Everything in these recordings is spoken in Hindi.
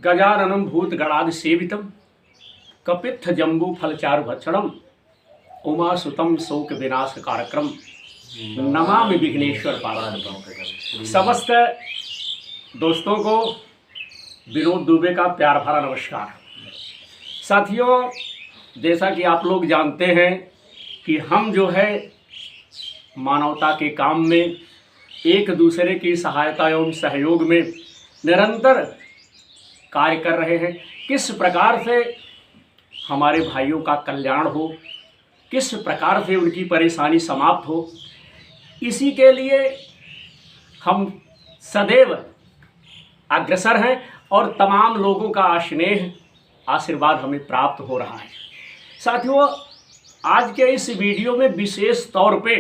गजाननं भूतगणादिसेवितं कपित्थजम्बूफलचारुभक्षणं उमासुतं शोकविनाशकारकं नमामि विघ्नेश्वर पादाभं। समस्त दोस्तों को विनोद दुबे का प्यार भरा नमस्कार। साथियों, जैसा कि आप लोग जानते हैं कि हम जो है मानवता के काम में एक दूसरे की सहायता एवं सहयोग में निरंतर कार्य कर रहे हैं। किस प्रकार से हमारे भाइयों का कल्याण हो, किस प्रकार से उनकी परेशानी समाप्त हो, इसी के लिए हम सदैव अग्रसर हैं और तमाम लोगों का स्नेह आशीर्वाद हमें प्राप्त हो रहा है। साथियों, आज के इस वीडियो में विशेष तौर पे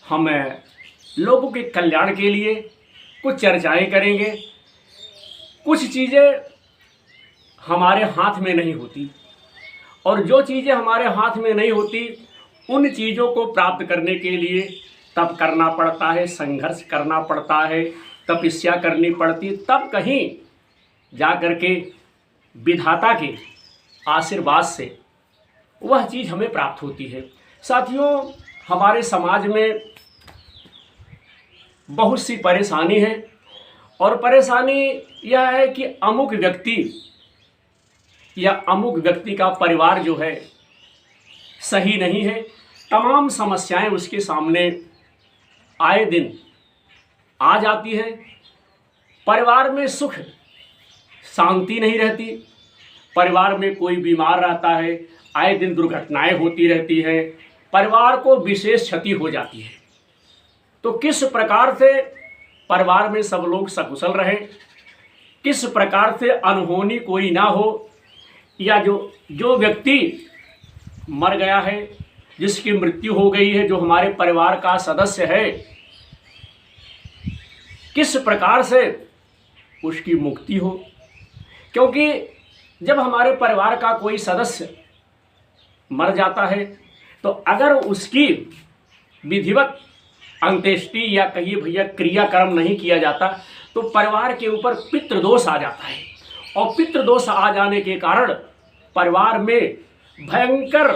हम लोगों के कल्याण के लिए कुछ चर्चाएं करेंगे। कुछ चीज़ें हमारे हाथ में नहीं होती और जो चीज़ें हमारे हाथ में नहीं होती उन चीज़ों को प्राप्त करने के लिए तप करना पड़ता है, संघर्ष करना पड़ता है, तपस्या करनी पड़ती, तब कहीं जा कर के विधाता के आशीर्वाद से वह चीज़ हमें प्राप्त होती है। साथियों, हमारे समाज में बहुत सी परेशानी है और परेशानी यह है कि अमुक व्यक्ति या अमुक व्यक्ति का परिवार जो है सही नहीं है। तमाम समस्याएं उसके सामने आए दिन आ जाती है। परिवार में सुख शांति नहीं रहती, परिवार में कोई बीमार रहता है, आए दिन दुर्घटनाएं होती रहती हैं, परिवार को विशेष क्षति हो जाती है। तो किस प्रकार से परिवार में सब लोग सकुशल रहें, किस प्रकार से अनहोनी कोई ना हो, या जो व्यक्ति मर गया है, जिसकी मृत्यु हो गई है, जो हमारे परिवार का सदस्य है, किस प्रकार से उसकी मुक्ति हो। क्योंकि जब हमारे परिवार का कोई सदस्य मर जाता है तो अगर उसकी विधिवत अंत्येष्टि या कहिए भैया क्रियाक्रम नहीं किया जाता तो परिवार के ऊपर पितृदोष आ जाता है और पितृदोष आ जाने के कारण परिवार में भयंकर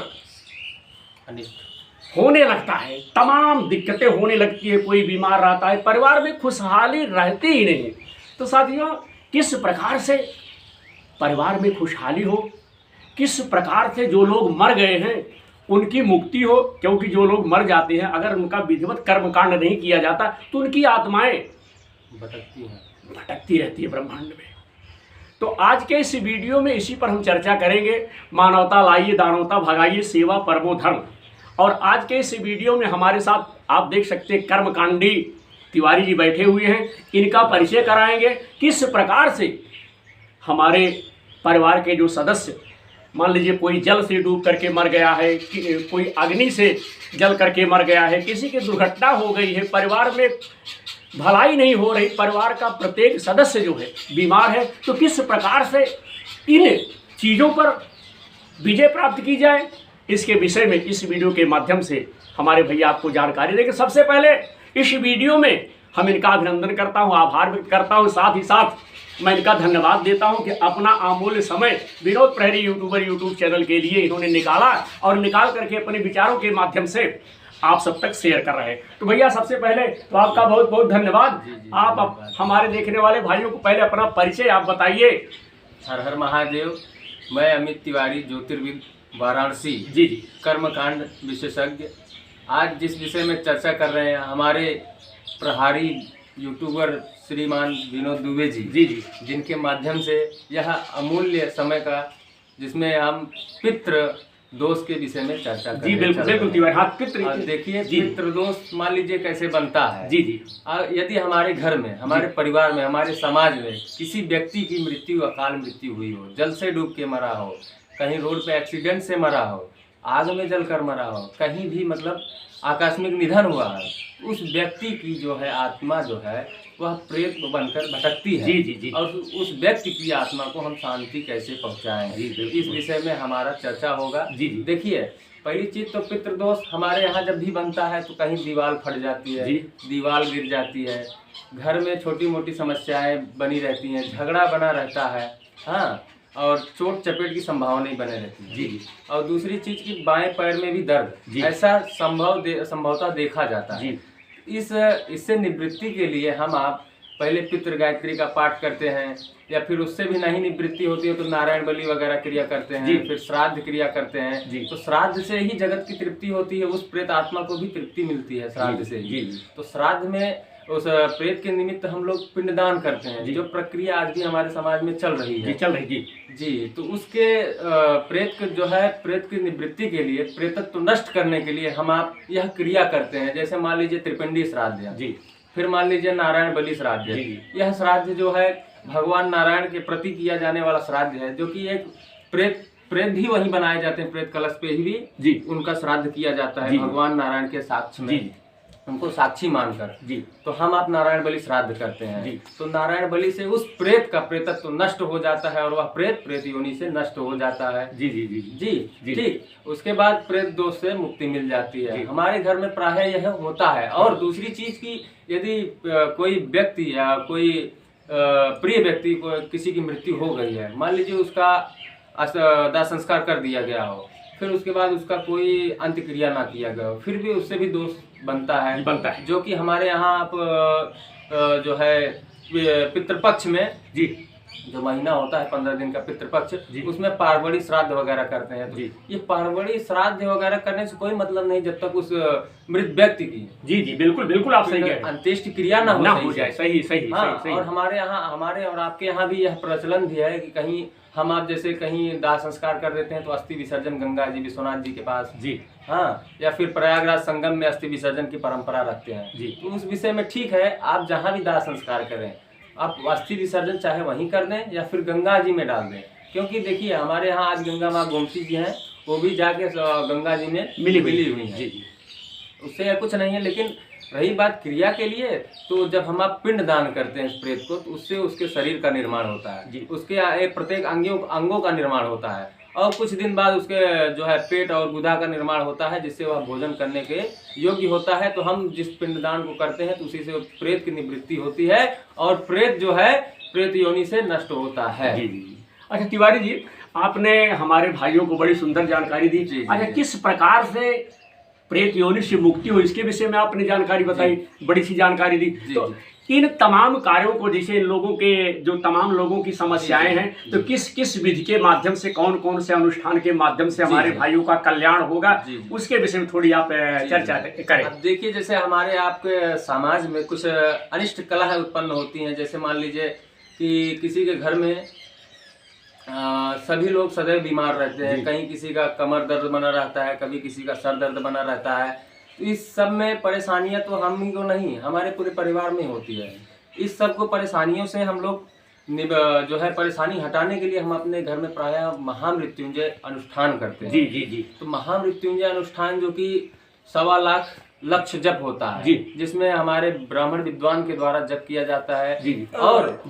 होने लगता है, तमाम दिक्कतें होने लगती है, कोई बीमार रहता है, परिवार में खुशहाली रहती ही नहीं। तो साथियों, किस प्रकार से परिवार में खुशहाली हो, किस प्रकार से जो लोग मर गए हैं उनकी मुक्ति हो। क्योंकि जो लोग मर जाते हैं अगर उनका विधिवत कर्मकांड नहीं किया जाता तो उनकी आत्माएं भटकती रहती है ब्रह्मांड में। तो आज के इस वीडियो में इसी पर हम चर्चा करेंगे। मानवता लाइए, दानवता भगाइए, सेवा परमो धर्म। और आज के इस वीडियो में हमारे साथ आप देख सकते हैं कर्मकांडी तिवारी जी बैठे हुए हैं। इनका परिचय कराएंगे किस प्रकार से हमारे परिवार के जो सदस्य, मान लीजिए कोई जल से डूब करके मर गया है, कोई अग्नि से जल करके मर गया है, किसी की दुर्घटना हो गई है, परिवार में भलाई नहीं हो रही, परिवार का प्रत्येक सदस्य जो है बीमार है, तो किस प्रकार से इन चीज़ों पर विजय प्राप्त की जाए, इसके विषय में इस वीडियो के माध्यम से हमारे भैया आपको जानकारी देंगे। सबसे पहले इस वीडियो में हम इनका अभिनंदन करता हूं, आभार व्यक्त करता हूं, साथ ही साथ मैं इनका धन्यवाद देता हूं कि अपना अमूल्य समय विनोद प्रहरी यूट्यूब चैनल के लिए इन्होंने निकाला और निकाल करके अपने विचारों के माध्यम से आप सब तक शेयर कर रहे हैं। तो भैया सबसे पहले तो आपका बहुत बहुत धन्यवाद। आप हमारे देखने वाले भाइयों को पहले अपना परिचय आप बताइए। हर हर महादेव। मैं अमित तिवारी, ज्योतिर्विद, वाराणसी, जी, कर्मकांड विशेषज्ञ। आज जिस विषय में चर्चा कर रहे हैं, हमारे प्रहारी यूट्यूबर श्रीमान विनोद दुबे जी, जिनके माध्यम से यह अमूल्य समय का, जिसमें हम पितृ दोष के विषय में चर्चा करें। जी बिल्कुल तिवारी। हाँ, पितृ देखिए, पितृ दोष मान लीजिए कैसे बनता है। जी। यदि हमारे घर में, हमारे परिवार में, हमारे समाज में किसी व्यक्ति की मृत्यु, अकाल मृत्यु हुई हो, जल से डूब के मरा हो, कहीं रोड पे एक्सीडेंट से मरा हो, आग में जलकर मरा हो, कहीं भी मतलब आकस्मिक निधन हुआ है, उस व्यक्ति की जो है आत्मा जो है वह प्रेत बनकर भटकती है। जी। और उस व्यक्ति की आत्मा को हम शांति कैसे पहुंचाएं, इस विषय में हमारा चर्चा होगा। जी। देखिए, पहली चीज तो पितृदोष हमारे यहाँ जब भी बनता है तो कहीं दीवार फट जाती है, दीवार गिर जाती है, घर में छोटी मोटी समस्याएं बनी रहती हैं, झगड़ा बना रहता है, हाँ, और चोट चपेट की संभावना ही बने रहती है। जी। और दूसरी चीज की बाएं पैर में भी दर्द, जी। ऐसा संभवतः देखा जाता है। जी। इससे निवृत्ति के लिए हम आप पहले पितृ गायत्री का पाठ करते हैं, या फिर उससे भी नहीं निवृत्ति होती है तो नारायण बलि वगैरह क्रिया करते जी। हैं, फिर श्राद्ध क्रिया करते हैं। जी। तो श्राद्ध से ही जगत की तृप्ति होती है, उस प्रेत आत्मा को भी तृप्ति मिलती है श्राद्ध से ही। जी। तो श्राद्ध में उस प्रेत के निमित्त हम लोग पिंडदान करते हैं, जी। जो प्रक्रिया आज भी हमारे समाज में चल रही जी, है। चल रही जी। जी, तो उसके प्रेत को जो है प्रेत की निवृत्ति के लिए, प्रेतत्व नष्ट करने के लिए हम आप यह क्रिया करते हैं। जैसे मान लीजिए त्रिपिंडी श्राद्ध है जी। फिर मान लीजिए नारायण बलि श्राद्ध है। जी। यह श्राद्ध जो है भगवान नारायण के प्रति किया जाने वाला श्राद्ध है, जो कि एक प्रेत भी वहीं बनाए जाते हैं, प्रेत कलश पे ही भी जी। उनका श्राद्ध किया जाता है जी। भगवान नारायण के साक्ष्य में, जी। उनको साक्षी मानकर। जी। तो हम आप नारायण बलि श्राद्ध करते हैं। जी। तो नारायण बलि से उस प्रेत का प्रेतत्व नष्ट हो जाता है और वह प्रेत योनि से नष्ट हो जाता है। जी। जी। जी। जी, जी। ठीक। उसके बाद प्रेत दोष से मुक्ति मिल जाती है। जी। हमारे घर में प्रायः यह होता है। और दूसरी चीज की, यदि कोई व्यक्ति या कोई प्रिय व्यक्ति को किसी की मृत्यु हो गई है, मान लीजिए उसका दाह संस्कार कर दिया गया हो, फिर उसके बाद उसका कोई अंत्य क्रिया ना किया गया हो, फिर भी उससे भी दोष बनता है, जो कि हमारे यहाँ आप जो है पितृपक्ष में, जी, जो महीना होता है 15 दिन का पितृपक्ष, जी, उसमें पार्वणी श्राद्ध वगैरह करते हैं। जी, ये पार्वणी श्राद्ध वगैरह करने से कोई मतलब नहीं जब तक उस मृत व्यक्ति की, जी जी बिल्कुल बिल्कुल आप सही कह रहे हैं, अंत्येष्टि क्रिया ना हो जाए। सही सही हाँ, सही। और हमारे और आपके यहाँ भी यह प्रचलन भी है कि कहीं हम आप जैसे कहीं दाह संस्कार कर देते हैं तो अस्थि विसर्जन गंगा जी विश्वनाथ जी के पास, जी, हाँ, या फिर प्रयागराज संगम में अस्थि विसर्जन की परंपरा रखते हैं। जी, तो उस विषय में ठीक है, आप जहाँ भी दाह संस्कार करें, आप अस्थि विसर्जन चाहे वहीं कर दें या फिर गंगा जी में डाल दें, क्योंकि देखिए हमारे यहाँ आज गंगा माँ गोमती जी हैं, वो भी जाके गंगा जी में मिली हुई है। जी, उससे कुछ नहीं है। लेकिन रही बात क्रिया के लिए, तो जब हम आप पिंड दान करते हैं इस प्रेत को, तो उससे उसके शरीर का निर्माण होता है, उसके प्रत्येक अंगों का निर्माण होता है, और कुछ दिन बाद उसके जो है पेट और गुदा का निर्माण होता है, जिससे वह भोजन करने के योग्य होता है। तो हम जिस पिंडदान को करते हैं तो उसी से प्रेत की निवृत्ति होती है और प्रेत जो है प्रेत योनि से नष्ट होता है। जी जी। अच्छा तिवारी जी, आपने हमारे भाइयों को बड़ी सुंदर जानकारी दी। अच्छा, किस प्रकार से प्रेत योनि से मुक्ति हो, इसके विषय में आपने जानकारी बताई, बड़ी सी जानकारी दी। तो इन तमाम कार्यों को, जैसे इन लोगों के जो तमाम लोगों की समस्याएं हैं, तो किस किस विधि के माध्यम से, कौन कौन से अनुष्ठान के माध्यम से हमारे भाइयों का कल्याण होगा, उसके विषय में थोड़ी आप चर्चा करें। अब देखिए, जैसे हमारे आपके समाज में कुछ अनिष्ट कलाएं उत्पन्न होती हैं। जैसे मान लीजिए कि किसी के घर में सभी लोग सदैव बीमार रहते हैं, कहीं किसी का कमर दर्द बना रहता है, कभी किसी का सर दर्द बना रहता है। तो इस सब में परेशानियां तो हम ही को नहीं, हमारे पूरे परिवार में होती है। इस सब को परेशानियों से हम लोग जो है परेशानी हटाने के लिए हम अपने घर में प्रायः महामृत्युंजय अनुष्ठान करते हैं। जी जी जी। तो महामृत्युंजय अनुष्ठान जो कि 1.25 लाख लक्ष्य जप होता है, जिसमें हमारे ब्राह्मण विद्वान के द्वारा जप किया जाता है। और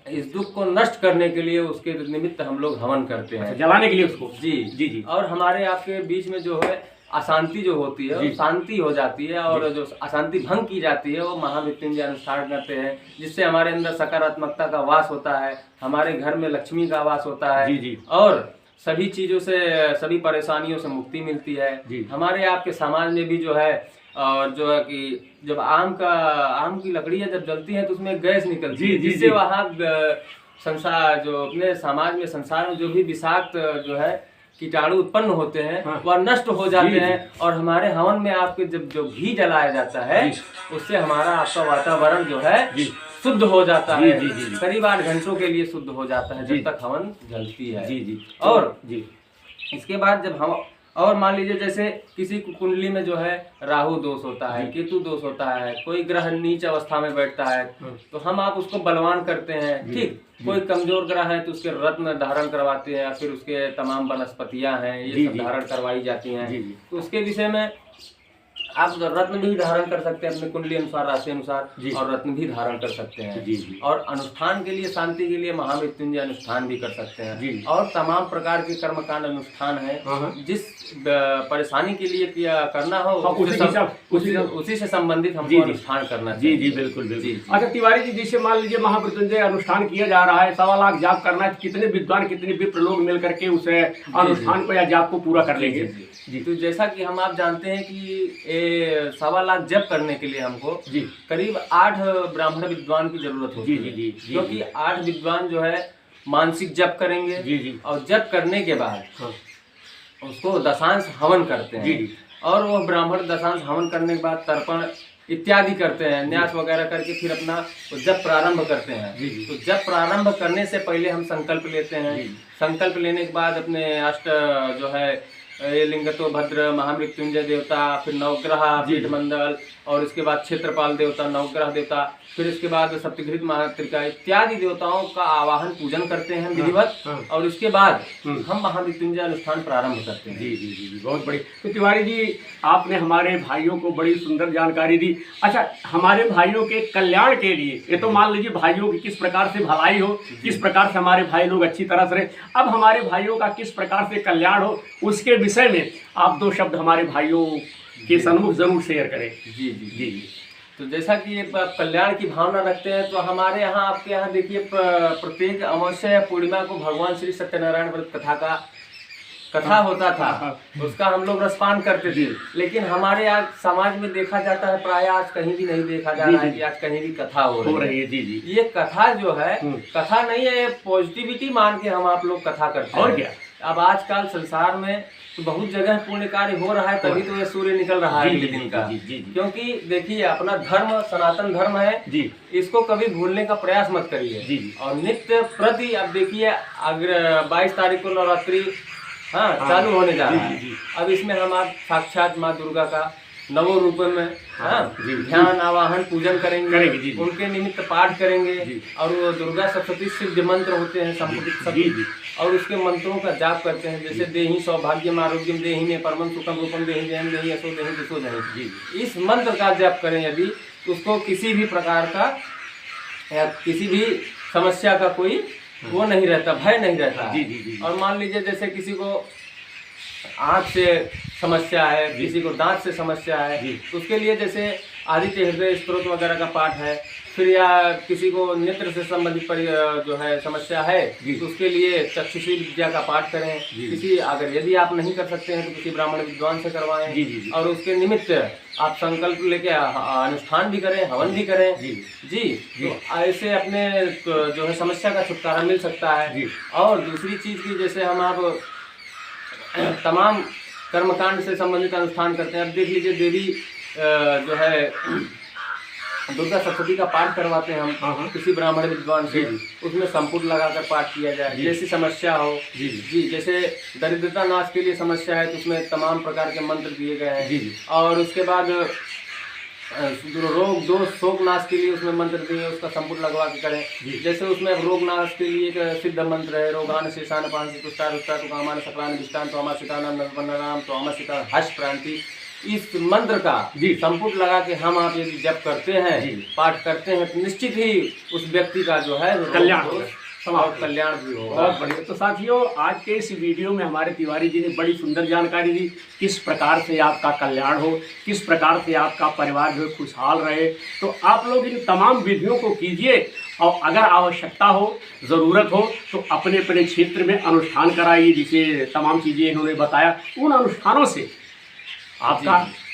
इस दुख को नष्ट करने के लिए उसके निमित्त हम लोग हवन करते हैं, जलाने के लिए उसको। जी जी जी। और हमारे आपके बीच में जो है अशांति जो होती है, शांति हो जाती है, और जो अशांति भंग की जाती है, वो महामृत्युंजय अनुष्ठान करते हैं, जिससे हमारे अंदर सकारात्मकता का वास होता है, हमारे घर में लक्ष्मी का वास होता है। जी जी। और सभी चीजों से, सभी परेशानियों से मुक्ति मिलती है। हमारे आपके समाज में भी जो है, और जो है कि जब आम की लकड़ियां जब जलती हैं तो उसमें गैस निकलती है, जिससे वहाँ संसार जो अपने समाज में, संसार में जो भी विषाक्त जो है कीटाणु उत्पन्न होते हैं, वह नष्ट हो जाते हैं। और हमारे हवन में आपके जब जो घी जलाया जाता है, उससे हमारा आपका वातावरण जो है शुद्ध हो जाता है। करीब 8 घंटों के लिए शुद्ध हो जाता है, जब तक हवन जलती है। और इसके बाद जब हम, और मान लीजिए जैसे किसी कुंडली में जो है राहु दोष होता है, केतु दोष होता है, कोई ग्रह नीच अवस्था में बैठता है, तो हम आप उसको बलवान करते हैं। ठीक, कोई कमजोर ग्रह है तो उसके रत्न धारण करवाते हैं, या फिर उसके तमाम वनस्पतियां हैं, ये सब धारण करवाई जाती हैं। तो उसके विषय में आप रत्न भी धारण कर सकते हैं अपने कुंडली अनुसार, राशि अनुसार, जी। और रत्न भी धारण कर सकते हैं। जी जी और अनुष्ठान के लिए, शांति के लिए महामृत्युंजय अनुष्ठान भी कर सकते हैं। जी। और तमाम प्रकार के कर्मकांड अनुष्ठान है, हाँ, हाँ। जिस परेशानी के लिए किया करना हो हाँ, उसी से संबंधित जी, हमको जी। अनुष्ठान करना जी चाहिए। जी बिल्कुल बिल्कुल। जी, जी। अच्छा तिवारी जी, जैसे मान लीजिए महामृत्युंजय अनुष्ठान किया जा रहा है, 1.25 लाख जाप करना है, कितने विद्वान कितने विप्र लोग मिल करके उस अनुष्ठान को या जाप को पूरा कर लेंगे? जी। तो जैसा कि हम आप जानते हैं कि 1.25 लाख जप करने के लिए हमको जी करीब 8 ब्राह्मण विद्वान की जरूरत होती जी है। जी जी क्योंकि 8 विद्वान जो है मानसिक जप करेंगे, जी जी और जप करने के बाद हाँ उसको दशांश हवन करते जी हैं। जी और वो ब्राह्मण दशांश हवन करने के बाद तर्पण इत्यादि करते हैं, न्यास वगैरह करके फिर अपना जप प्रारंभ करते हैं। जी जी तो जप प्रारंभ करने से पहले हम संकल्प लेते हैं। जी। संकल्प लेने के बाद अपने अष्ट जो है ये लिंगतो भद्र, महामृत्युंजय देवता, फिर नवग्रह, जी। पीठ मंडल, और इसके बाद क्षेत्रपाल देवता, नवग्रह देवता, फिर इसके बाद सप्तघृत महात्रिका इत्यादि देवताओं का आवाहन पूजन करते हैं विधिवत। हाँ। और इसके बाद हम्म। हम महामृत्युंजय अनुष्ठान प्रारंभ करते हैं। जी जी जी जी बहुत बड़ी। तो तिवारी जी, आपने हमारे भाइयों को बड़ी सुंदर जानकारी दी। अच्छा, हमारे भाइयों के कल्याण के लिए, ये तो मान लीजिए भाइयों की किस प्रकार से भलाई हो, किस प्रकार से हमारे भाई लोग अच्छी तरह से रहे, अब हमारे भाइयों का किस प्रकार से कल्याण हो, उसके विषय में आप 2 शब्द हमारे भाइयों के सन्मुख जरूर शेयर करें। जी जी जी जी। तो जैसा कि आप कल्याण की भावना रखते हैं, तो हमारे यहाँ, आपके यहाँ देखिए प्रत्येक अमावस्या या पूर्णिमा को भगवान श्री सत्यनारायण व्रत कथा होता था, उसका हम लोग रसपान करते थे। लेकिन हमारे आज समाज में देखा जाता है, प्राय आज कहीं भी नहीं देखा जा रहा है कि आज कहीं भी कथा हो रही है। जी जी। ये कथा जो है, कथा नहीं है, पॉजिटिविटी मान के हम आप लोग कथा करते हैं। और क्या? अब आजकल संसार में तो बहुत जगह पुण्य कार्य हो रहा है, तभी तो ये सूर्य निकल रहा है अगले दिन का। जी जी जी। क्योंकि देखिए, अपना धर्म सनातन धर्म है जी। इसको कभी भूलने का प्रयास मत करिए। जी जी। और नित्य प्रति, अब देखिए अगर 22 तारीख को नवरात्रि चालू होने जा रहा है। जी, जी। अब इसमें हम आप साक्षात माँ दुर्गा का नवों रूप में जी, जी। ध्यान, आवाहन, पूजन करेंगे। जी, जी। उनके निमित्त पाठ करेंगे। जी। और वो दुर्गा सप्तशती सिद्ध मंत्र होते हैं, संपुटित जी, जी। और उसके मंत्रों का जाप करते हैं, जैसे देहि सौभाग्यम आरोग्यम देहि में परमं सुखम रूपम देहि जयम देहि यशो देहि दिशो देहि। इस मंत्र का जाप करें यदि, उसको किसी भी प्रकार का या किसी भी समस्या का कोई वो नहीं रहता, भय नहीं रहता। जी, जी, जी। और मान लीजिए जैसे किसी को आँख से समस्या है, किसी को दांत से समस्या है, तो उसके लिए जैसे आदित्य हृदय स्तोत्र वगैरह का पाठ है। फिर या किसी को नेत्र से संबंधित जो है समस्या है, तो उसके लिए चक्षुषी विद्या का पाठ करें। किसी अगर यदि आप नहीं कर सकते हैं तो किसी ब्राह्मण विद्वान से करवाएं। और उसके निमित्त आप संकल्प लेके अनुष्ठान भी करें, हवन भी करें। जी। तो ऐसे अपने जो है समस्या का छुटकारा मिल सकता है। और दूसरी चीज़ की, जैसे हम आप तमाम कर्मकांड से संबंधित अनुष्ठान करते हैं। अब देख लीजिए, देवी जो है दुर्गा सप्तशती का पाठ करवाते हैं हम किसी ब्राह्मण विद्वान से, उसमें संपुट लगाकर पाठ किया जाए। जैसी समस्या हो, जी, जैसे दरिद्रता नाश के लिए समस्या है तो उसमें तमाम प्रकार के मंत्र दिए गए हैं। और उसके बाद रोग दोष शोक नाश के लिए उसमें मंत्र दिए, उसका संपुट लगवा के करें। जैसे उसमें रोग नाश के लिए एक सिद्ध मंत्र है, रोगान शेषान पांसी तुष्टा रुष्टा तो कामान सकलान विष्टान तो अमर सीतानाम नरपन्नाम तो अमर सीता हर्ष क्रांति। इस मंत्र का संपुट लगा के हम आप यदि जप करते हैं, पाठ करते हैं, तो निश्चित ही उस व्यक्ति का जो है कल्याण और कल्याण भी होगा। बहुत बढ़िया। तो साथियों, आज के इस वीडियो में हमारे तिवारी जी ने बड़ी सुंदर जानकारी दी, किस प्रकार से आपका कल्याण हो, किस प्रकार से आपका परिवार जो है खुशहाल रहे। तो आप लोग इन तमाम विधियों को कीजिए, और अगर आवश्यकता हो, ज़रूरत हो, तो अपने अपने क्षेत्र में अनुष्ठान कराइए। जिसे तमाम चीज़ें इन्होंने बताया, उन अनुष्ठानों से आपका,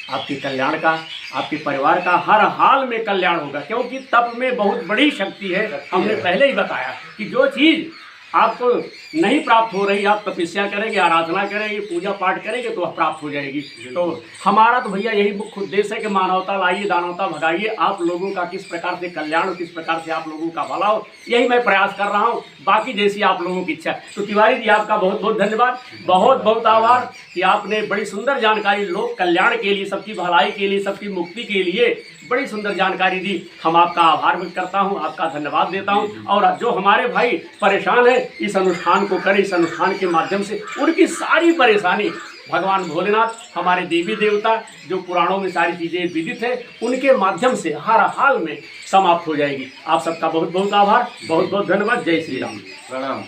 आपके कल्याण का, आपके परिवार का हर हाल में कल्याण होगा। क्योंकि तप में बहुत बड़ी शक्ति है। हमने पहले ही बताया कि जो चीज़ आपको नहीं प्राप्त हो रही, आप तपस्या करेंगे, आराधना करेंगे, पूजा पाठ करेंगे तो वह प्राप्त हो जाएगी। तो हमारा तो भैया यही मुख्य उद्देश्य है कि मानवता लाइए, दानवता भगाइए। आप लोगों का किस प्रकार से कल्याण हो, किस प्रकार से आप लोगों का भला हो, यही मैं प्रयास कर रहा हूँ। बाकी जैसी आप लोगों की इच्छा। तो तिवारी जी, आपका बहुत बहुत धन्यवाद, बहुत बहुत आभार कि आपने बड़ी सुंदर जानकारी लोक कल्याण के लिए, सबकी भलाई के लिए, सबकी मुक्ति के लिए बड़ी सुंदर जानकारी दी। हम आपका आभार व्यक्त करता हूँ, आपका धन्यवाद देता हूँ। और जो हमारे भाई परेशान हैं, इस अनुष्ठान को करें, इस अनुष्ठान के माध्यम से उनकी सारी परेशानी भगवान भोलेनाथ हमारे देवी देवता जो पुराणों में सारी चीज़ें विदित है उनके माध्यम से हर हाल में समाप्त हो जाएगी। आप सबका बहुत बहुत आभार, बहुत बहुत धन्यवाद। जय श्री राम। प्रणाम।